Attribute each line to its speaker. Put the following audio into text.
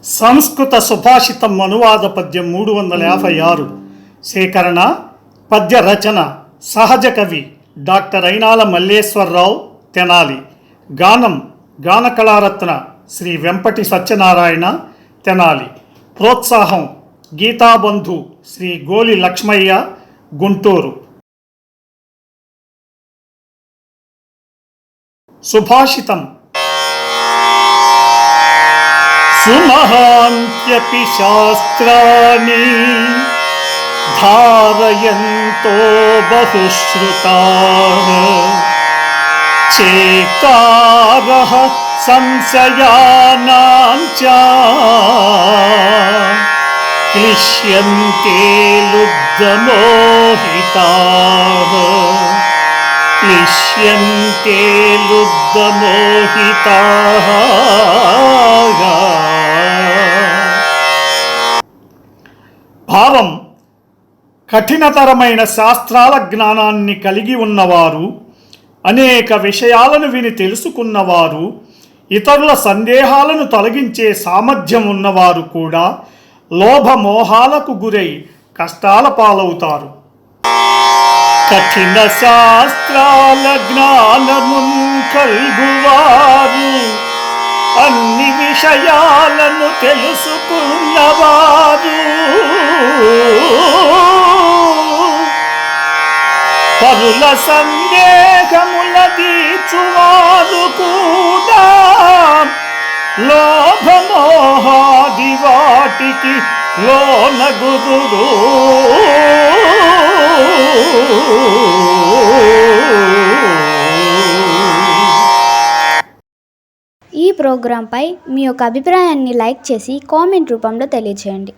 Speaker 1: సంస్కృత సుభాషితం అనువాద పద్యం 356 సేకరణ పద్య రచన సహజ కవి డాక్టర్ అయినాల మల్లేశ్వరరావు తెనాలి. గానం గాన కళారత్న శ్రీ వెంపటి సత్యనారాయణ తెనాలి. ప్రోత్సాహం గీతాబంధు శ్రీ గోలి లక్ష్మయ్య గుంటూరు. సుభాషితం. సుమహాంత్యపి శాస్త్రాణి ధారయంతో బహుశ్రుతాః చేతారః సంశయానాం చ క్లిశ్యంతే లుబ్ధమోహితాః క్లిశ్యంతే లుబ్ధమోహితాః. భావం: కఠినతరమైన శాస్త్రాల జ్ఞానాన్ని కలిగి ఉన్నవారు, అనేక విషయాలను విని తెలుసుకున్నవారు, ఇతరుల సందేహాలను తొలగించే సామర్థ్యం ఉన్నవారు కూడా లోభమోహాలకు గురై కష్టాల పాలవుతారు. కఠిన శాస్త్రాల జ్ఞానమున్ కల్గువారు, అన్ని విషయాలను తెలుసుకున్నవారు, పరుల సందేహముల తీర్చువారు కూడా లోభమోహాది వాటికి లోనగుదురు.
Speaker 2: ఈ ప్రోగ్రాంపై మీ యొక్క అభిప్రాయాన్ని లైక్ చేసి కామెంట్ రూపంలో తెలియజేయండి.